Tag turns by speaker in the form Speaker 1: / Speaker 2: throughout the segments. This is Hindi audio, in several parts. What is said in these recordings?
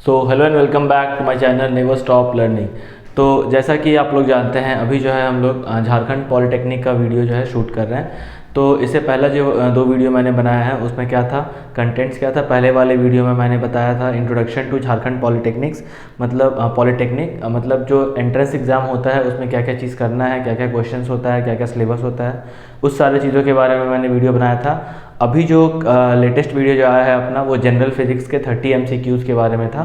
Speaker 1: Hello and welcome back to my channel never stop learning. तो जैसा कि आप लोग जानते हैं, अभी जो है हम लोग झारखंड पॉलिटेक्निक का वीडियो जो है शूट कर रहे हैं। तो इससे पहला जो दो वीडियो मैंने बनाया है उसमें क्या था, कंटेंट्स क्या था। पहले वाले वीडियो में मैंने बताया था इंट्रोडक्शन टू झारखंड पॉलिटेक्निक्स, मतलब पॉलिटेक्निक मतलब जो एंट्रेंस एग्ज़ाम होता है उसमें क्या क्या चीज़ करना है, क्या क्या क्वेश्चंस होता है, क्या क्या सिलेबस होता है, उस सारी चीज़ों के बारे में मैंने वीडियो बनाया था। अभी जो लेटेस्ट वीडियो जो आया है अपना, वो जनरल फिजिक्स के 30 MCQs के बारे में था।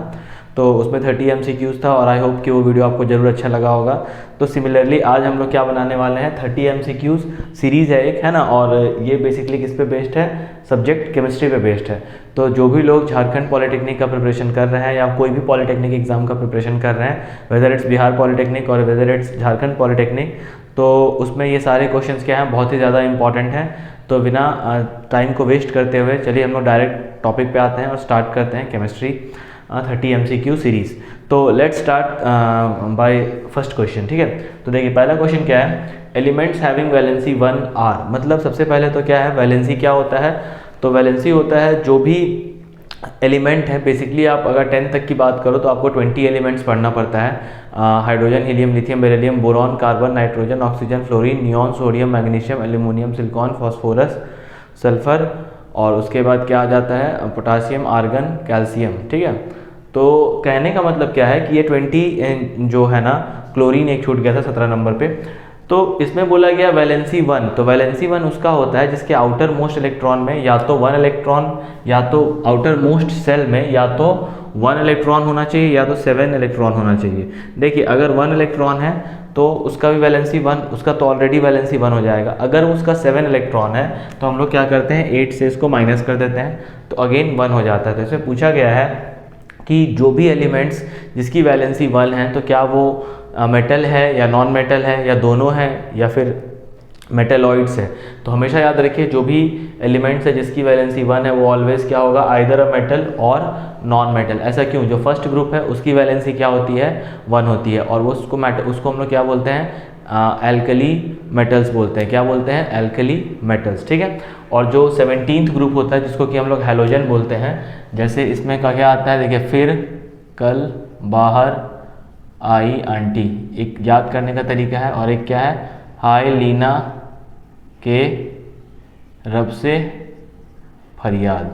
Speaker 1: तो उसमें 30 MCQs था और आई होप कि वो वीडियो आपको ज़रूर अच्छा लगा होगा। तो सिमिलरली आज हम लोग क्या बनाने वाले हैं, 30 MCQs सीरीज़ है एक, है ना। और ये बेसिकली किस पे बेस्ड है, सब्जेक्ट केमिस्ट्री पे बेस्ड है। तो जो भी लोग झारखंड पॉलिटेक्निक का प्रिपरेशन कर रहे हैं या कोई भी पॉलिटेक्निक एग्जाम का प्रिपरेशन कर रहे हैं, वेदर इट्स बिहार पॉलिटेक्निक और वेदर इट्स झारखंड पॉलिटेक्निक, तो उसमें ये सारे क्वेश्चंस क्या हैं, बहुत ही ज़्यादा इंपॉर्टेंट हैं। तो बिना टाइम को वेस्ट करते हुए चलिए हम लोग डायरेक्ट टॉपिक पे आते हैं और स्टार्ट करते हैं केमिस्ट्री 30 MCQ सीरीज़। तो let's start by first question, ठीक है। तो देखिए पहला क्वेश्चन क्या है, एलिमेंट्स हैविंग वैलेंसी 1R। मतलब सबसे पहले तो क्या है, वैलेंसी क्या होता है। तो वैलेंसी होता है जो भी एलिमेंट है। बेसिकली आप अगर 10 तक की बात करो तो आपको 20 एलिमेंट्स पढ़ना पड़ता है। Hydrogen, helium, lithium, beryllium, boron, carbon, nitrogen, oxygen, fluorine, neon, sodium, magnesium, aluminium, silicon, phosphorus, sulphur, और उसके बाद क्या आ जाता है, पोटासियम, आर्गन, कैल्शियम, ठीक है। तो कहने का मतलब क्या है कि ये 20 जो है ना, क्लोरीन एक छूट गया था 17 नंबर पे। तो इसमें बोला गया वैलेंसी 1। तो वैलेंसी 1 उसका होता है जिसके आउटर मोस्ट इलेक्ट्रॉन में या तो 1 इलेक्ट्रॉन, या तो आउटर मोस्ट सेल में या तो 1 इलेक्ट्रॉन होना चाहिए या तो 7 इलेक्ट्रॉन होना चाहिए। देखिए अगर 1 इलेक्ट्रॉन है तो उसका भी वैलेंसी 1, उसका तो ऑलरेडी वैलेंसी 1 हो जाएगा। अगर उसका 7 इलेक्ट्रॉन है तो हम लोग क्या करते हैं, 8 से इसको माइनस कर देते हैं तो अगेन 1 हो जाता है। तो इसमें पूछा गया है कि जो भी एलिमेंट्स जिसकी वैलेंसी 1 है तो क्या वो मेटल है या नॉन मेटल है या दोनों है या फिर मेटलॉइड्स है। तो हमेशा याद रखिए जो भी एलिमेंट्स है जिसकी वैलेंसी 1 है वो ऑलवेज क्या होगा, आइदर अ मेटल और नॉन मेटल। ऐसा क्यों, जो फर्स्ट ग्रुप है उसकी वैलेंसी क्या होती है, 1 होती है, और वो उसको हम लोग क्या बोलते हैं, एल्कली मेटल्स बोलते हैं। क्या बोलते हैं, एल्कली मेटल्स, ठीक है। और जो 17th ग्रुप होता है जिसको कि हम लोग हैलोजन बोलते हैं, जैसे इसमें का क्या आता है, देखिए फिर कल बाहर आई आंटी, एक याद करने का तरीका है, और एक क्या है, हाय लीना के रब से फरियाद,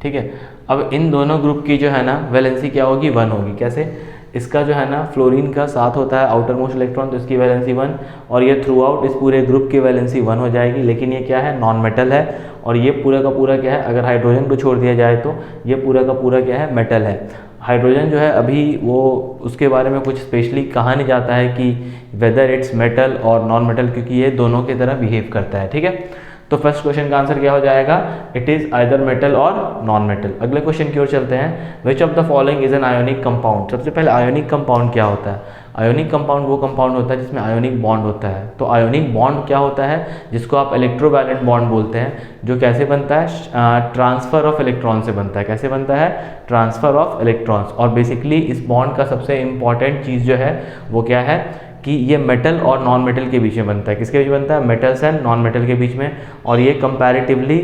Speaker 1: ठीक है। अब इन दोनों ग्रुप की जो है ना वैलेंसी क्या होगी, 1 होगी। कैसे, इसका जो है ना फ्लोरीन का साथ होता है आउटर मोस्ट इलेक्ट्रॉन, तो इसकी वैलेंसी 1, और ये थ्रू आउट इस पूरे ग्रुप की वैलेंसी 1 हो जाएगी। लेकिन ये क्या है, नॉन मेटल है, और ये पूरा का पूरा क्या है, अगर हाइड्रोजन को छोड़ दिया जाए तो ये पूरा का पूरा क्या है, मेटल है। हाइड्रोजन जो है अभी वो उसके बारे में कुछ स्पेशली कहा नहीं जाता है कि वेदर इट्स मेटल और नॉन मेटल, क्योंकि ये दोनों की तरह बिहेव करता है, ठीक है। तो फर्स्ट क्वेश्चन का आंसर क्या हो जाएगा, इट इज आइदर मेटल और नॉन मेटल। अगले क्वेश्चन की ओर चलते हैं, which of the following is an ionic compound. सबसे पहले आयोनिक कंपाउंड क्या होता है। आयोनिक कंपाउंड वो कंपाउंड होता है जिसमें आयोनिक बॉन्ड होता है। तो आयोनिक बॉन्ड क्या होता है, जिसको आप इलेक्ट्रोवैलेंट बॉन्ड बोलते हैं, जो कैसे बनता है, ट्रांसफर ऑफ इलेक्ट्रॉन से बनता है। कैसे बनता है, ट्रांसफर ऑफ इलेक्ट्रॉन्स। और बेसिकली इस बॉन्ड का सबसे इंपॉर्टेंट चीज़ जो है वो क्या है कि ये मेटल और नॉन मेटल के बीच में बनता है। किसके बीच बनता है, मेटल्स एंड नॉन मेटल के बीच में। और ये कंपैरेटिवली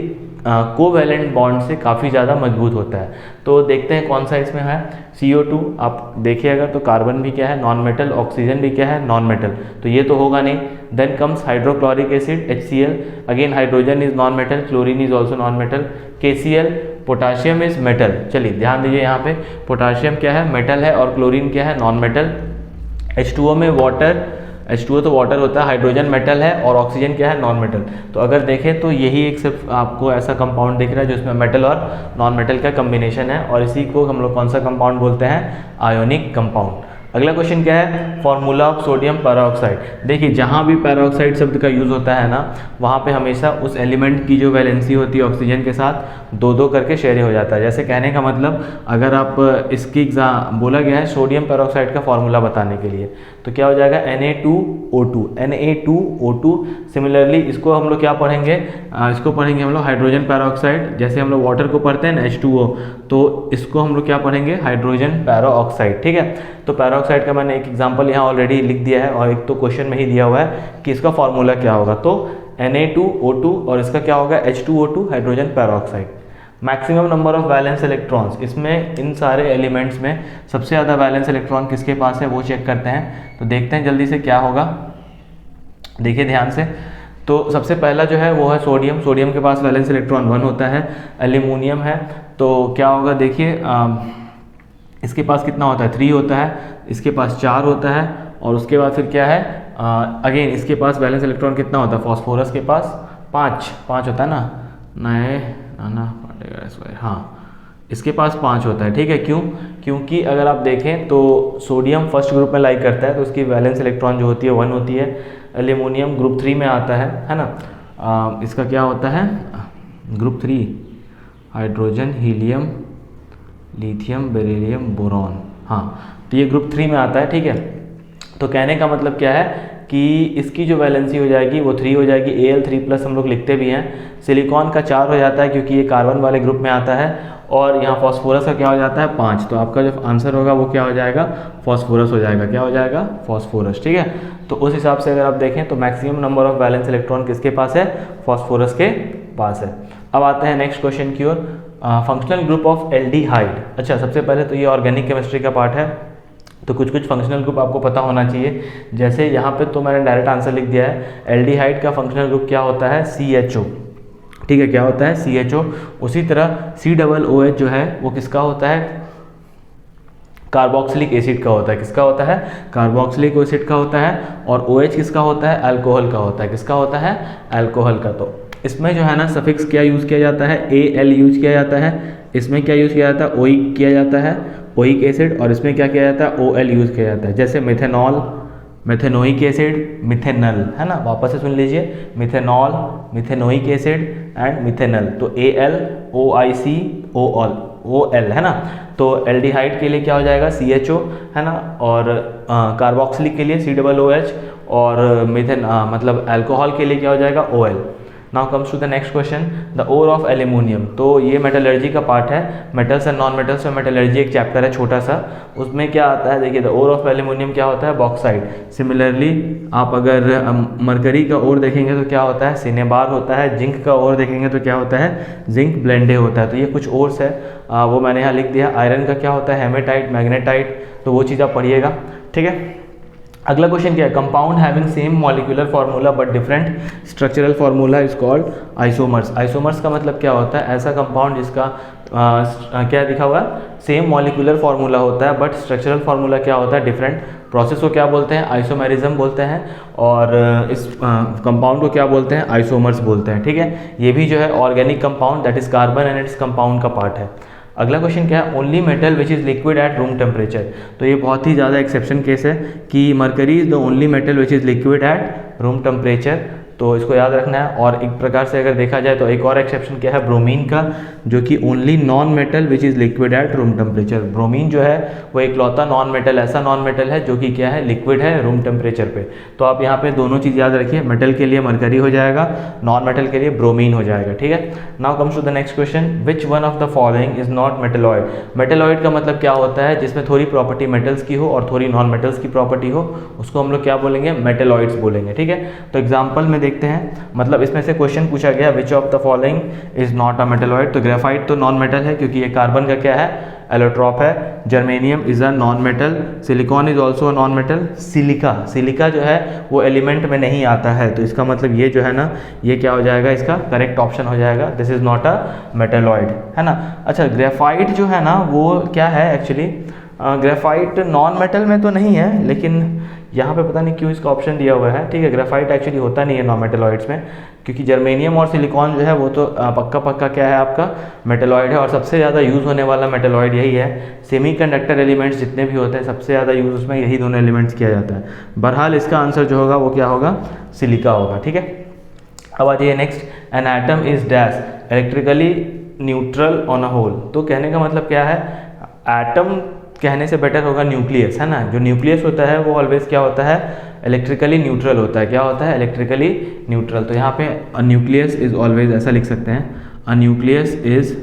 Speaker 1: कोवैलेंट बॉन्ड से काफ़ी ज़्यादा मजबूत होता है। तो देखते हैं कौन सा इसमें है, CO2 आप देखिए अगर, तो कार्बन भी क्या है, नॉन मेटल, ऑक्सीजन भी क्या है, नॉन मेटल, तो ये तो होगा नहीं। Then comes hydrochloric acid HCl, again hydrogen is non metal, chlorine is also non metal, KCl, potassium is metal. चलिए ध्यान दीजिए यहाँ पे, पोटाशियम क्या है, मेटल है, और क्लोरीन क्या है, नॉन मेटल। H2O में वाटर, H2O तो वाटर होता है, हाइड्रोजन मेटल है, और ऑक्सीजन क्या है, नॉन मेटल। तो अगर देखें तो यही एक सिर्फ आपको ऐसा कंपाउंड दिख रहा है जो इसमें मेटल और नॉन मेटल का कम्बिनेशन है, और इसी को हम लोग कौन सा कंपाउंड बोलते हैं, आयोनिक कंपाउंड। अगला क्वेश्चन क्या है, फॉर्मूला ऑफ सोडियम पैराऑक्साइड। देखिए जहाँ भी पैराऑक्साइड शब्द का यूज़ होता है ना, वहाँ पे हमेशा उस एलिमेंट की जो वैलेंसी होती है ऑक्सीजन के साथ 2-2 करके शेयर हो जाता है। जैसे कहने का मतलब, अगर आप इसकी एग्जाम बोला गया है सोडियम पैराऑक्साइड का फॉर्मूला बताने के लिए, तो क्या हो जाएगा, Na2O2, Na2O2। सिमिलरली इसको हम लोग क्या पढ़ेंगे, इसको पढ़ेंगे हम लोग हाइड्रोजन पैराऑक्साइड। जैसे हम लोग वाटर को पढ़ते हैं ना H2O, तो इसको हम लोग क्या पढ़ेंगे, हाइड्रोजन पैराऑक्साइड, ठीक है। तो पैराऑक्साइड का मैंने एक एग्जांपल यहाँ ऑलरेडी लिख दिया है, और एक तो क्वेश्चन में ही दिया हुआ है कि इसका फॉर्मूला क्या होगा। तो Na2O2 और इसका क्या होगा, H2O2, hydrogen peroxide. Maximum number of valence electrons, इसमें इन सारे एलिमेंट्स में सबसे ज़्यादा वैलेंस इलेक्ट्रॉन किसके पास है वो चेक करते हैं। तो देखते हैं जल्दी से क्या होगा, देखिए ध्यान से। तो सबसे पहला जो है वो है सोडियम, सोडियम के पास वैलेंस इलेक्ट्रॉन 1 होता है। एल्यूमिनियम है तो क्या होगा, देखिए इसके पास कितना होता है 3 होता है, इसके पास 4 होता है, और उसके बाद फिर क्या है अगेन इसके पास वैलेंस इलेक्ट्रॉन कितना होता है, फॉस्फोरस के पास 5 होता है ना, हाँ इसके पास 5 होता है, ठीक है। क्यों? क्योंकि अगर आप देखें तो सोडियम फर्स्ट ग्रुप में लाइक करता है तो उसकी वैलेंस इलेक्ट्रॉन जो होती है 1 होती है। एल्यूमिनियम ग्रुप 3 में आता है ना, इसका क्या होता है group 3, hydrogen, helium, lithium, beryllium, boron, हाँ तो ये ग्रुप 3 में आता है, ठीक है। तो कहने का मतलब क्या है कि इसकी जो वैलेंसी हो जाएगी वो 3 हो जाएगी, Al3+ हम लोग लिखते भी हैं। सिलिकॉन का 4 हो जाता है क्योंकि ये कार्बन वाले ग्रुप में आता है, और यहाँ फॉस्फोरस का क्या हो जाता है 5। तो आपका जो आंसर होगा वो क्या हो जाएगा, फॉस्फोरस हो जाएगा। क्या हो जाएगा, फॉस्फोरस, ठीक है। तो उस हिसाब से अगर आप देखें तो maximum number of valence electron किसके पास है, फॉस्फोरस के पास है। अब आते हैं नेक्स्ट क्वेश्चन की ओर, फंक्शनल ग्रुप ऑफ एल्डिहाइड। अच्छा, सबसे पहले तो ये ऑर्गेनिक केमिस्ट्री का पार्ट है, तो कुछ फंक्शनल ग्रुप आपको पता होना चाहिए। जैसे यहाँ पे तो मैंने डायरेक्ट आंसर लिख दिया है, एल्डिहाइड का फंक्शनल ग्रुप क्या होता है, CHO, ठीक है। क्या होता है, CHO। उसी तरह COOH जो है वो किसका होता है, कार्बोक्सिलिक एसिड का होता है। किसका होता है, कार्बोक्सिलिक एसिड का होता है। और OH किसका होता है, अल्कोहल का होता है। किसका होता है, अल्कोहल का। तो इसमें जो है ना सफिक्स क्या यूज़ किया जाता है, AL यूज किया जाता है। इसमें क्या यूज़ किया जाता है, ओइक किया जाता है, ओइक एसिड। और इसमें क्या किया जाता है, OL यूज़ किया जाता है। जैसे मिथेनॉल, मिथेनोइक एसिड, मिथेनल, है ना, वापस से सुन लीजिए, methanol, methanoic acid and methanal. तो AL, OIC, OL, है ना। तो एल्डिहाइड के लिए क्या हो जाएगा, CHO, है ना। और कार्बोक्सिलिक के लिए COOH, और मिथेन मतलब अल्कोहल के लिए क्या हो जाएगा, OL। Now comes to the next question, the ore of aluminium. तो ये मेटलर्जी का पार्ट है, मेटल्स एंड नॉन मेटल्स में मेटलर्जी एक चैप्टर है छोटा सा, उसमें क्या आता है, देखिए द ओर ऑफ एल्यूमिनियम क्या होता है, बॉक्साइड। सिमिलरली आप अगर मरकरी का ओर देखेंगे तो क्या होता है, सिनेबार होता है। जिंक का ओर देखेंगे तो क्या होता है, जिंक ब्लेंडे होता है। तो ये कुछ ओर्स है, वो मैंने यहाँ लिख दिया। आयरन का क्या होता है, हेमेटाइट, मैग्नेटाइट। तो वो चीज़ आप पढ़िएगा, ठीक है। अगला क्वेश्चन क्या है, compound having same molecular formula but different structural formula is called isomers. Isomers का मतलब क्या होता है, ऐसा कंपाउंड जिसका क्या लिखा हुआ है, सेम मॉलिक्यूलर फार्मूला होता है बट स्ट्रक्चरल फार्मूला क्या होता है, डिफरेंट। प्रोसेस को क्या बोलते हैं, आइसोमेरिज्म बोलते हैं। और इस कंपाउंड को क्या बोलते हैं, आइसोमर्स बोलते हैं, ठीक है। ये भी जो है organic compound that is carbon and its compound का पार्ट है। अगला क्वेश्चन क्या है, only metal which is liquid at room temperature. तो ये बहुत ही ज़्यादा एक्सेप्शन केस है कि mercury is the only metal which is liquid at room temperature, तो इसको याद रखना है। और एक प्रकार से अगर देखा जाए तो एक और एक्सेप्शन क्या है, ब्रोमीन का, जो कि only non metal which is liquid at room temperature. Bromine जो है वो इकलौता नॉन मेटल, ऐसा नॉन मेटल है जो कि क्या है, लिक्विड है रूम टेम्परेचर पे। तो आप यहाँ पे दोनों चीज़ याद रखिए, मेटल के लिए मरकरी हो जाएगा, नॉन मेटल के लिए ब्रोमीन हो जाएगा, ठीक है। Now comes to the next question, which one of the following is not metalloid. Metalloid का मतलब क्या होता है, जिसमें थोड़ी प्रॉपर्टी मेटल्स की हो और थोड़ी नॉन मेटल्स की प्रॉपर्टी हो, उसको हम लोग क्या बोलेंगे, मेटलॉइड्स बोलेंगे, ठीक है। तो एग्जाम्पल में देखते हैं, मतलब इसमें से क्वेश्चन पूछा गया which of the following is not a metalloid. तो ग्रेफाइट तो नॉन मेटल है क्योंकि ये कार्बन का क्या है, एलोट्रॉप है। Germanium is a non metal. Silicon is also a non metal. Silica जो है वो एलिमेंट में नहीं आता है, तो इसका मतलब ये जो है ना, ये क्या हो जाएगा, इसका करेक्ट ऑप्शन हो जाएगा, this is not a metalloid, है ना। अच्छा, ग्रेफाइट जो है ना वो क्या है एक्चुअली, ग्रेफाइट नॉन मेटल में तो नहीं है, लेकिन यहाँ पे पता नहीं क्यों इसका ऑप्शन दिया हुआ है, ठीक है। ग्रेफाइट एक्चुअली होता नहीं है नॉन मेटलॉइड्स में, क्योंकि जर्मेनियम और सिलिकॉन जो है वो तो पक्का क्या है, आपका मेटलॉइड है। और सबसे ज़्यादा यूज़ होने वाला मेटलॉइड यही है। सेमीकंडक्टर एलिमेंट्स जितने भी होते हैं सबसे ज़्यादा यूज़ उसमें यही दोनों एलिमेंट्स किया जाता है। बहरहाल इसका आंसर जो होगा वो क्या होगा, सिलिका होगा, ठीक है। अब आ जाइए next, an atom is dash electrically neutral on a whole. तो कहने का मतलब क्या है, एटम कहने से बेटर होगा न्यूक्लियस, है ना। जो न्यूक्लियस होता है वो ऑलवेज क्या होता है, इलेक्ट्रिकली न्यूट्रल होता है। क्या होता है, इलेक्ट्रिकली न्यूट्रल। तो यहाँ पे अ न्यूक्लियस इज ऑलवेज, ऐसा लिख सकते हैं, a nucleus is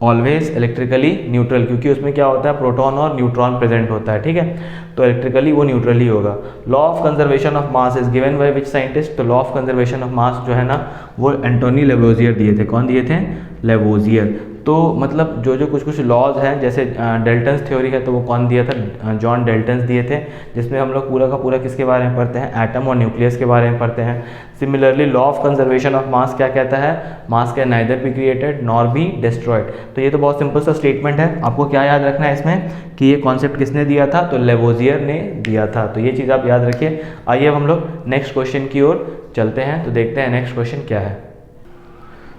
Speaker 1: always electrically neutral, क्योंकि उसमें क्या होता है, प्रोटॉन और न्यूट्रॉन प्रेजेंट होता है, ठीक है, तो इलेक्ट्रिकली वो न्यूट्रल ही होगा। Law of conservation of mass is given by which scientist, तो law of conservation of mass जो है ना वो एंटोनी लेवोजियर दिए थे। कौन दिए थे? लेवोजियर। तो मतलब जो जो कुछ लॉज हैं, जैसे डेल्टन्स थ्योरी है तो वो कौन दिया था? जॉन डेल्टन्स दिए थे, जिसमें हम लोग पूरा का पूरा किसके बारे में पढ़ते हैं? एटम और न्यूक्लियस के बारे में पढ़ते हैं। Similarly law of conservation of मास क्या कहता है? मास can neither be created nor be destroyed. तो ये तो बहुत सिंपल सा स्टेटमेंट है। आपको क्या याद रखना है इसमें कि ये कॉन्सेप्ट किसने दिया था? तो लेवोजियर ने दिया था। तो ये चीज़ आप याद रखिए। आइए अब हम लोग नेक्स्ट क्वेश्चन की ओर चलते हैं, तो देखते हैं नेक्स्ट क्वेश्चन क्या है।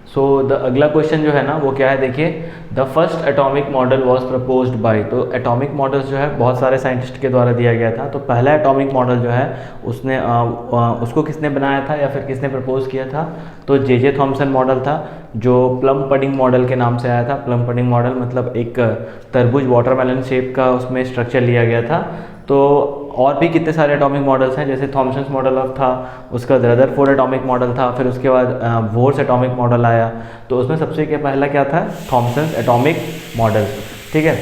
Speaker 1: सो द अगला क्वेश्चन जो है ना वो क्या है, देखिए, the first atomic model was proposed by. तो एटॉमिक मॉडल्स जो है बहुत सारे साइंटिस्ट के द्वारा दिया गया था। तो पहला एटॉमिक मॉडल जो है उसने उसको किसने बनाया था या फिर किसने प्रपोज किया था? तो जे थॉमसन मॉडल था, जो प्लम पडिंग मॉडल के नाम से आया था। प्लम पडिंग मॉडल मतलब एक तरबूज वाटरमेलन शेप का उसमें स्ट्रक्चर लिया गया था। तो और भी कितने सारे एटॉमिक मॉडल्स हैं, जैसे थॉमसन्स मॉडल ऑफ था, उसका रदरफोर्ड एटॉमिक मॉडल था, फिर उसके बाद बोर्स एटॉमिक मॉडल आया। तो उसमें सबसे पहला क्या था? थॉमसन्स एटॉमिक मॉडल, ठीक है।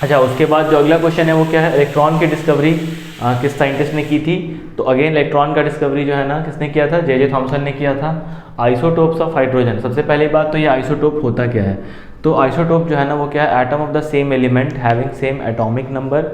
Speaker 1: अच्छा, उसके बाद जो अगला क्वेश्चन है वो क्या है? इलेक्ट्रॉन की डिस्कवरी किस साइंटिस्ट ने की थी? तो अगेन इलेक्ट्रॉन का डिस्कवरी जो है ना किसने किया था? जे थॉमसन ने किया था। आइसोटोप्स ऑफ हाइड्रोजन, सबसे पहली बात तो ये आइसोटोप होता क्या है? तो आइसोटोप जो है ना वो क्या है? Atom of the same element having same atomic number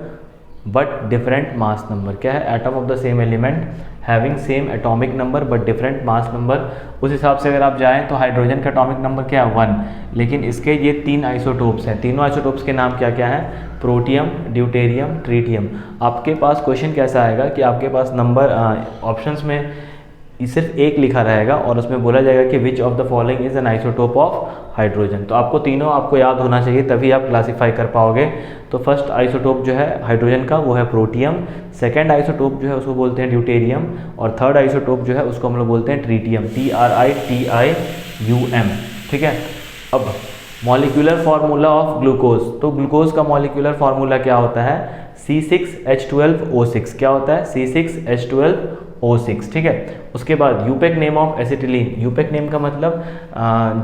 Speaker 1: but different mass number. क्या है? Atom of the same element having same atomic number but different mass number. उस हिसाब से अगर आप जाएं तो हाइड्रोजन का एटॉमिक नंबर क्या है? 1। लेकिन इसके ये 3 आइसोटोप्स हैं। तीनों आइसोटोप्स के नाम क्या क्या हैं? Protium, deuterium, tritium. आपके पास क्वेश्चन कैसा आएगा कि आपके पास नंबर ऑप्शंस में सिर्फ एक लिखा रहेगा और उसमें बोला जाएगा कि which of the following is an isotope of hydrogen. तो आपको तीनों आपको याद होना चाहिए, तभी आप क्लासीफाई कर पाओगे। तो फर्स्ट आइसोटोप जो है हाइड्रोजन का वो है प्रोटियम, सेकंड आइसोटोप जो है उसको बोलते हैं ड्यूटेरियम, और थर्ड आइसोटोप जो है उसको हम लोग बोलते हैं ट्रीटियम, TRITIUM, ठीक है। अब मॉलिक्यूलर फार्मूला ऑफ ग्लूकोज, तो ग्लूकोज का मॉलिक्यूलर फार्मूला क्या होता है? C6H12O6। क्या होता है? C6H12O6, ठीक है। उसके बाद यूपेक नेम ऑफ एसिटिलीन। यूपेक नेम का मतलब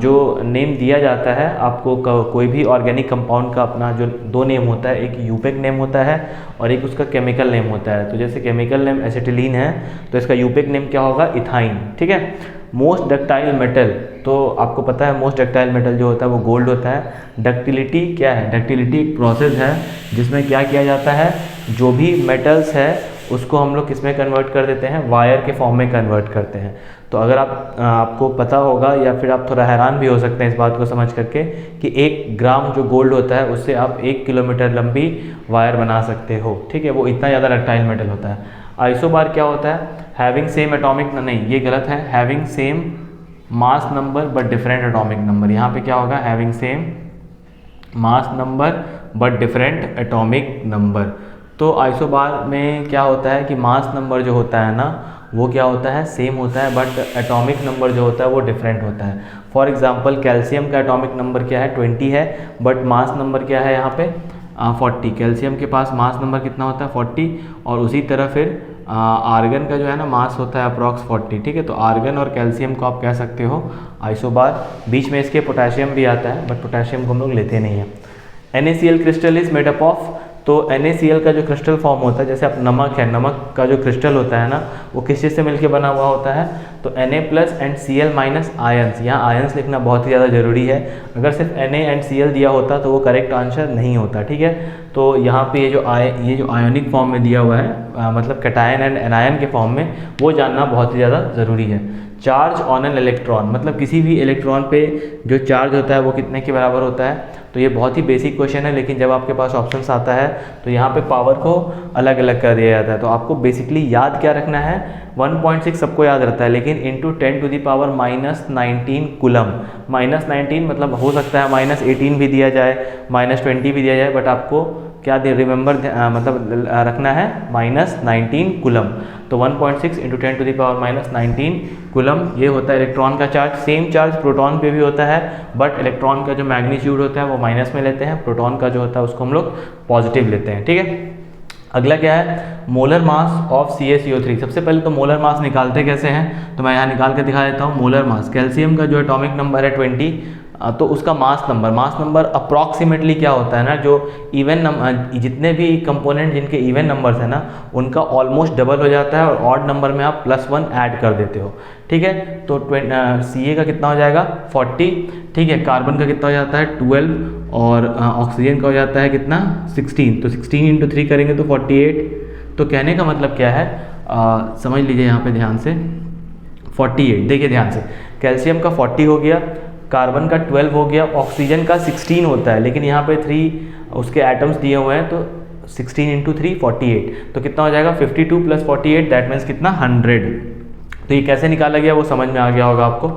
Speaker 1: जो नेम दिया जाता है आपको कोई भी ऑर्गेनिक कंपाउंड का अपना जो 2 नेम होता है, एक यूपेक नेम होता है और एक उसका केमिकल नेम होता है। तो जैसे केमिकल नेम एसिटिलीन है तो इसका यूपेक नेम क्या होगा? इथाइन, ठीक है। मोस्ट डक्टाइल मेटल, तो आपको पता है मोस्ट डक्टाइल मेटल जो होता है वो गोल्ड होता है। डक्टिलिटी क्या है? डक्टिलिटी एक प्रोसेस है जिसमें क्या किया जाता है, जो भी मेटल्स है उसको हम लोग किस में कन्वर्ट कर देते हैं? वायर के फॉर्म में कन्वर्ट करते हैं। तो अगर आपको पता होगा या फिर आप थोड़ा हैरान भी हो सकते हैं इस बात को समझ करके कि 1 ग्राम जो गोल्ड होता है उससे आप 1 किलोमीटर लंबी वायर बना सकते हो, ठीक है। वो इतना ज़्यादा डक्टाइल मेटल होता है। आइसोबार क्या होता है? हैविंग सेम एटॉमिक, नहीं ये गलत है, having same mass number but different atomic number. यहाँ पे क्या होगा? Having same mass number but different atomic number. तो आइसोबार में क्या होता है कि मास नंबर जो होता है ना वो क्या होता है? सेम होता है, बट एटॉमिक नंबर जो होता है वो डिफरेंट होता है। फॉर एग्जांपल कैल्शियम का एटॉमिक नंबर क्या है? 20 है, बट मास नंबर क्या है यहाँ पे? 40। कैल्शियम के पास मास नंबर कितना होता है? 40। और उसी तरह फिर आर्गन का जो है ना मास होता है अप्रॉक्स 40, ठीक है। तो आर्गन और कैल्शियम को आप कह सकते हो आइसोबार। बीच में इसके पोटेशियम भी आता है, बट पोटेशियम को हम लोग लेते नहीं हैं। NaCl crystal is made up of, तो NaCl का जो क्रिस्टल फॉर्म होता है, जैसे आप नमक है, नमक का जो क्रिस्टल होता है ना वो किस चीज़ से मिलकर बना हुआ होता है? तो Na+ एंड Cl- आयंस। यहाँ आयंस लिखना बहुत ही ज़्यादा ज़रूरी है। अगर सिर्फ Na एंड Cl दिया होता तो वो करेक्ट आंसर नहीं होता, ठीक है। तो यहाँ पे ये जो आयोनिक फॉर्म में दिया हुआ है मतलब कैटायन एंड एनायन के फॉर्म में, वो जानना बहुत ही ज़्यादा ज़रूरी है। चार्ज ऑन एन इलेक्ट्रॉन, मतलब किसी भी इलेक्ट्रॉन पे जो चार्ज होता है वो कितने के बराबर होता है? तो ये बहुत ही बेसिक क्वेश्चन है, लेकिन जब आपके पास ऑप्शंस आता है तो यहाँ पे पावर को अलग अलग कर दिया जाता है। तो आपको बेसिकली याद क्या रखना है? 1.6 सबको याद रहता है, लेकिन इंटू 10⁻⁻19 कूलम। -19 मतलब हो सकता है -18 भी दिया जाए, -20 भी दिया जाए, बट आपको क्या रिमेंबर मतलब रखना है? -19 कूलम। तो 1.6 इंटू 10⁻⁻19 कूलम ये होता है इलेक्ट्रॉन का चार्ज। सेम चार्ज प्रोटॉन पे भी होता है, बट इलेक्ट्रॉन का जो मैग्नीट्यूड होता है वो माइनस में लेते हैं, प्रोटॉन का जो होता है उसको हम लोग पॉजिटिव लेते हैं, ठीक है। अगला क्या है? Molar mass of CaCO3। सबसे पहले तो मोलर मास निकालते कैसे हैं, तो मैं यहाँ निकाल के दिखा देता हूँ। मोलर मास, कैल्शियम का जो एटॉमिक नंबर है 20, तो उसका मास नंबर अप्रॉक्सीमेटली क्या होता है ना, जो इवन नंबर, जितने भी कंपोनेंट जिनके इवन नंबर्स है ना उनका ऑलमोस्ट डबल हो जाता है, और ऑड नंबर में आप +1 ऐड कर देते हो, ठीक है। तो Ca का कितना हो जाएगा 40, ठीक है। कार्बन का कितना हो जाता है 12, और ऑक्सीजन का हो जाता है कितना 16, तो 16 × 3 करेंगे तो 48। तो कहने का मतलब क्या है, समझ लीजिए यहाँ पे ध्यान से, 48 देखिए ध्यान से, कैल्शियम का 40 हो गया, कार्बन का 12 हो गया, ऑक्सीजन का 16 होता है, लेकिन यहाँ पे 3 उसके एटम्स दिए हुए हैं, तो 16 × 3 48, तो कितना हो जाएगा 52 + 48, दैट मीन्स कितना 100। तो ये कैसे निकाला गया वो समझ में आ गया होगा आपको।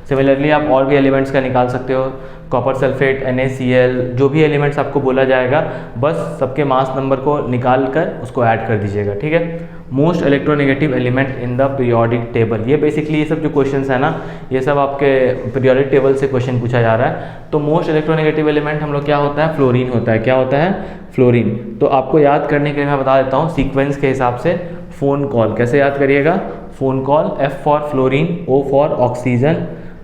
Speaker 1: सिमिलरली आप और भी एलिमेंट्स का निकाल सकते हो, कॉपर सल्फेट, NaCl, जो भी एलिमेंट्स आपको बोला जाएगा, बस सबके मास नंबर को निकाल कर उसको ऐड कर दीजिएगा, ठीक है। Most electronegative element in the periodic table, ये बेसिकली ये सब जो क्वेश्चंस है ना, ये सब आपके पीरियोडिक टेबल से क्वेश्चन पूछा जा रहा है। तो मोस्ट इलेक्ट्रोनेगेटिव एलिमेंट हम लोग क्या होता है, फ्लोरीन होता है। क्या होता है, फ्लोरीन। तो आपको याद करने के लिए मैं बता देता हूँ सीक्वेंस के हिसाब से। फ़ोन कॉल कैसे याद करिएगा, phone call, F for fluorine, O for oxygen,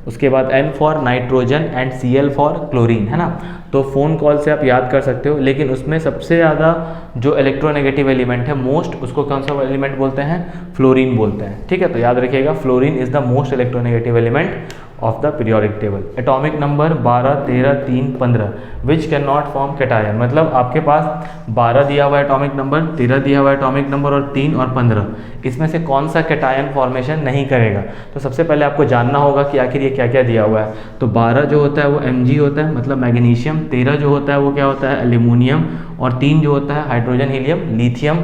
Speaker 1: उसके बाद N for nitrogen and Cl for chlorine, है ना। तो फ़ोन कॉल से आप याद कर सकते हो, लेकिन उसमें सबसे ज़्यादा जो इलेक्ट्रोनेगेटिव एलिमेंट है मोस्ट, उसको कौन सा एलिमेंट बोलते हैं, फ्लोरीन बोलते हैं, ठीक है। तो याद रखिएगा fluorine is the most electronegative element of the periodic table. Atomic number 12, 13, 3, 15 which can not form cation, मतलब आपके पास 12 दिया हुआ है एटॉमिक नंबर, 13 दिया हुआ है एटॉमिक नंबर, और 3 और 15, इसमें से कौन सा कैटायन फॉर्मेशन नहीं करेगा। तो सबसे पहले आपको जानना होगा कि आखिर ये क्या क्या दिया हुआ है। तो 12 जो होता है वो Mg होता है, मतलब मैग्नीशियम। 13 जो होता है वो क्या होता है, एल्यूमिनियम। और 3 जो होता है हाइड्रोजन, हीलियम, लिथियम।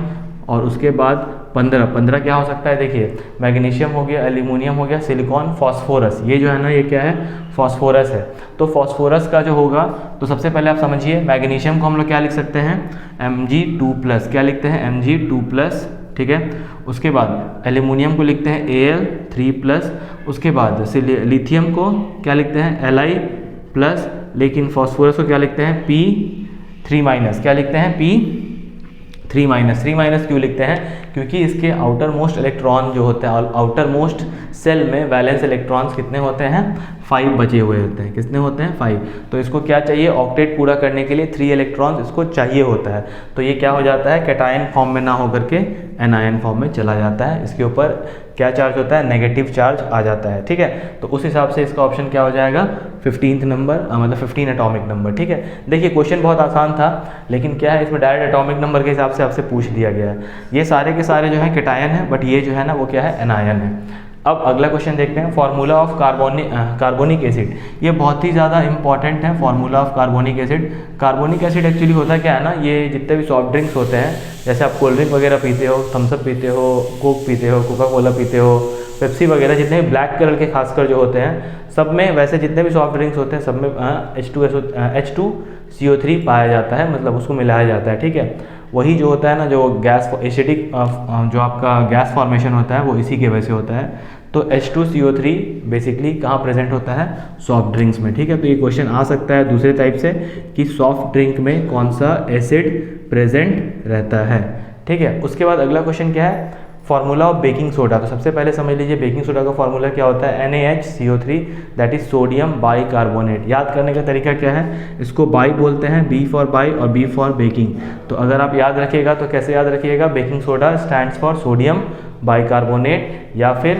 Speaker 1: और उसके बाद 15 क्या हो सकता है, देखिए मैग्नीशियम हो गया, एल्यूमिनियम हो गया, सिलिकॉन, फास्फोरस, ये जो है ना ये क्या है, फास्फोरस है। तो फास्फोरस का जो होगा, तो सबसे पहले आप समझिए मैग्नीशियम को हम लोग क्या लिख सकते हैं, Mg2+, क्या लिखते हैं, Mg2+, ठीक है। उसके बाद एल्यूमिनियम को लिखते हैं Al3+, उसके बाद लिथियम को क्या लिखते हैं, Li+, लेकिन फास्फोरस को क्या लिखते हैं, P3-, क्या लिखते हैं, P3-। क्यों लिखते हैं, क्योंकि इसके आउटर मोस्ट इलेक्ट्रॉन जो होते हैं, आउटर मोस्ट सेल में वैलेंस इलेक्ट्रॉन्स कितने होते हैं, 5 बचे हुए होते हैं। कितने होते हैं, 5। तो इसको क्या चाहिए, ऑक्टेट पूरा करने के लिए 3 इलेक्ट्रॉन्स इसको चाहिए होता है। तो ये क्या हो जाता है, कैटायन फॉर्म में ना होकर के एनायन फॉर्म में चला जाता है। इसके ऊपर क्या चार्ज होता है, नेगेटिव चार्ज आ जाता है, ठीक है। तो उस हिसाब से इसका ऑप्शन क्या हो जाएगा, 15th नंबर, मतलब 15 एटॉमिक नंबर, ठीक है। देखिए क्वेश्चन बहुत आसान था, लेकिन क्या है इसमें डायरेक्ट एटॉमिक नंबर के हिसाब से आपसे पूछ दिया गया है। ये सारे के सारे जो है कैटायन है, बट ये जो है ना वो क्या है, एनायन है। अब अगला क्वेश्चन देखते हैं, फार्मूला ऑफ कार्बोनिक एसिड। ये बहुत ही ज़्यादा इंपॉर्टेंट है, formula of carbonic acid. Carbonic acid actually होता क्या है ना, ये जितने भी सॉफ्ट ड्रिंक्स होते हैं, जैसे आप कोल्ड ड्रिंक वगैरह पीते हो, थम्सअप पीते हो, कोक पीते हो, कोका कोला पीते हो, पेप्सी वगैरह, जितने भी ब्लैक कलर के खासकर जो होते हैं, सब में वैसे जितने भी सॉफ्ट ड्रिंक्स होते हैं सब में H2CO3 पाया जाता है, मतलब उसको मिलाया जाता है, ठीक है। वही जो होता है ना, जो गैस एसिडिक जो आपका गैस फॉर्मेशन होता है वो इसी के वजह से होता है। तो H2CO3 बेसिकली कहाँ प्रेजेंट होता है, सॉफ्ट ड्रिंक्स में, ठीक है। तो ये क्वेश्चन आ सकता है दूसरे टाइप से कि सॉफ्ट ड्रिंक में कौन सा एसिड प्रेजेंट रहता है, ठीक है। उसके बाद अगला क्वेश्चन क्या है, फार्मूला ऑफ बेकिंग सोडा। तो सबसे पहले समझ लीजिए बेकिंग सोडा का फार्मूला क्या होता है, NaHCO3, that is sodium bicarbonate. याद करने का तरीका क्या है, इसको बाई बोलते हैं, B फॉर बाई और B फॉर बेकिंग। तो अगर आप याद रखिएगा तो कैसे याद रखिएगा, baking soda stands for sodium bicarbonate या फिर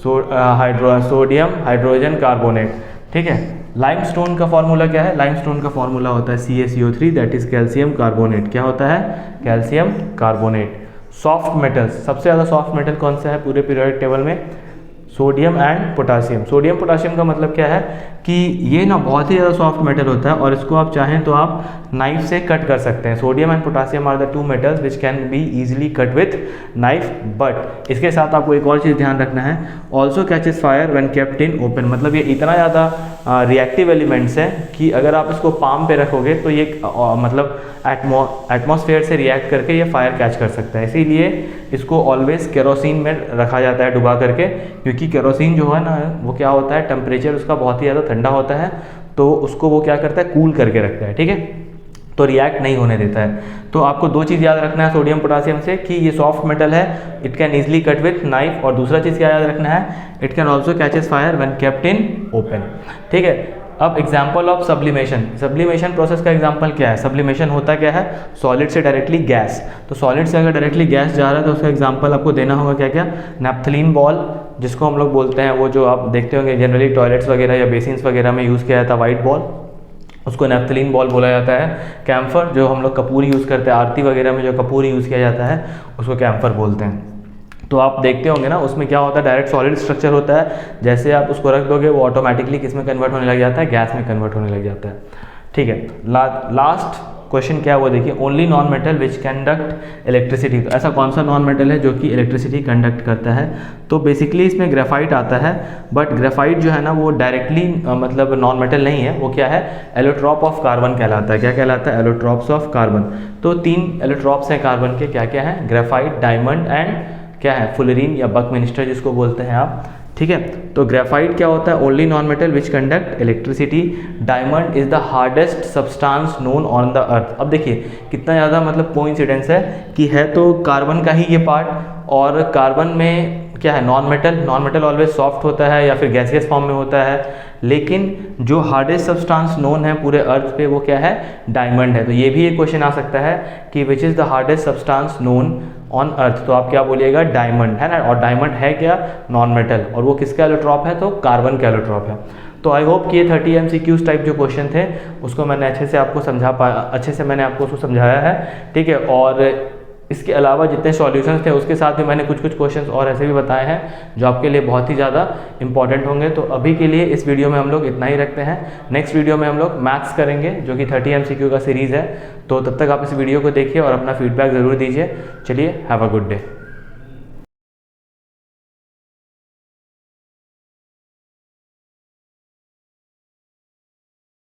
Speaker 1: सोडियम हाइड्रोजन कार्बोनेट, ठीक है। लाइमस्टोन का फार्मूला क्या है, लाइमस्टोन का फार्मूला होता है CaCO3, that is calcium carbonate. क्या होता है, कैल्शियम कार्बोनेट। सॉफ्ट मेटल्स, सबसे ज़्यादा सॉफ्ट मेटल कौन सा है पूरे पीरियोडिक टेबल में, sodium and potassium. Sodium potassium का मतलब क्या है कि ये ना बहुत ही ज़्यादा सॉफ्ट मेटल होता है, और इसको आप चाहें तो आप नाइफ से कट कर सकते हैं। Sodium and potassium are the 2 metals which can be easily cut with knife. But इसके साथ आपको एक और चीज़ ध्यान रखना है, also catches fire when kept in open. मतलब ये इतना ज़्यादा रिएक्टिव एलिमेंट्स है कि अगर आप इसको पाम पे रखोगे तो ये मतलब एटमॉस्फेयर से रिएक्ट करके ये फायर कैच कर सकता है। इसीलिए इसको ऑलवेज केरोसिन में रखा जाता है डुबा करके, क्योंकि केरोसिन जो है ना वो क्या होता है, टेम्परेचर उसका बहुत ही ज़्यादा ठंडा होता है, तो उसको वो क्या करता है, कूल करके रखता है, ठीक है, तो रिएक्ट नहीं होने देता है। तो आपको 2 चीज़ याद रखना है सोडियम पोटासियम से, कि ये सॉफ्ट मेटल है, it can easily cut with knife, और दूसरा चीज़ क्या याद रखना है, it can also catches fire when kept in open, ठीक है। अब example of sublimation, sublimation process का एग्जाम्पल क्या है? सब्लिमेशन होता क्या है? सॉलिड से डायरेक्टली गैस, तो सॉलिड से अगर डायरेक्टली गैस जा रहा है तो उसका एग्जाम्पल आपको देना होगा क्या क्या? नैप्थलीन बॉल, जिसको हम लोग बोलते हैं, वो जो आप देखते होंगे जनरली टॉयलेट्स वगैरह या बेसिन्स वगैरह में यूज़ किया जाता है, वाइट बॉल, उसको नैप्थलीन बॉल बोला जाता है। कैम्फर, जो हम लोग कपूर यूज़ करते हैं, आरती वगैरह में जो कपूर यूज़ किया जाता है उसको कैम्फर बोलते हैं। तो आप देखते होंगे ना, उसमें क्या होता है, डायरेक्ट सॉलिड स्ट्रक्चर होता है, जैसे आप उसको रख दोगे वो ऑटोमेटिकली किस में कन्वर्ट होने लग जाता है? गैस में कन्वर्ट होने लग जाता है। ठीक है, लास्ट क्वेश्चन क्या है वो देखिए, only non metal which conduct electricity. तो ऐसा कौन सा नॉन मेटल है जो कि इलेक्ट्रिसिटी कंडक्ट करता है? तो बेसिकली इसमें ग्रेफाइट आता है, बट ग्रेफाइट जो है ना वो डायरेक्टली मतलब नॉन मेटल नहीं है, वो क्या है? एलोट्रॉप ऑफ कार्बन कहलाता है। क्या कहलाता है? Allotropes of carbon. तो 3 एलोट्रॉप्स हैं कार्बन के, क्या क्या है? ग्रेफाइट, डायमंड एंड क्या है? फुलरीन या बकमिनिस्टर जिसको बोलते हैं आप। ठीक है, तो ग्रेफाइट क्या होता है? Only non metal which conduct electricity. Diamond is the hardest substance known on the earth. अब देखिए कितना ज़्यादा मतलब कोइंसिडेंस है कि है तो कार्बन का ही ये पार्ट, और कार्बन में क्या है? Non metal. Non metal always soft होता है या फिर गैसियस फॉर्म में होता है, लेकिन जो हार्डेस्ट सब्सटेंस नोन है पूरे अर्थ पे वो क्या है? डायमंड है। तो ये भी एक क्वेश्चन आ सकता है कि which is the hardest substance known on earth, तो आप क्या बोलिएगा? डायमंड, है ना। और डायमंड है क्या? नॉन मेटल, और वो किसका एलोट्रॉप है? तो कार्बन का एलोट्रॉप है। तो आई होप कि ये 30 MCQs टाइप जो क्वेश्चन थे उसको मैंने अच्छे से आपको अच्छे से मैंने आपको उसको समझाया है। ठीक है, और इसके अलावा जितने सॉल्यूशंस थे उसके साथ भी मैंने कुछ कुछ क्वेश्चंस और ऐसे भी बताए हैं जो आपके लिए बहुत ही ज़्यादा इंपॉर्टेंट होंगे। तो अभी के लिए इस वीडियो में हम लोग इतना ही रखते हैं। नेक्स्ट वीडियो में हम लोग मैथ्स करेंगे जो कि 30 MCQ का सीरीज़ है। तो तब तक आप इस वीडियो को देखिए और अपना फीडबैक ज़रूर दीजिए। चलिए, हैव अ गुड डे।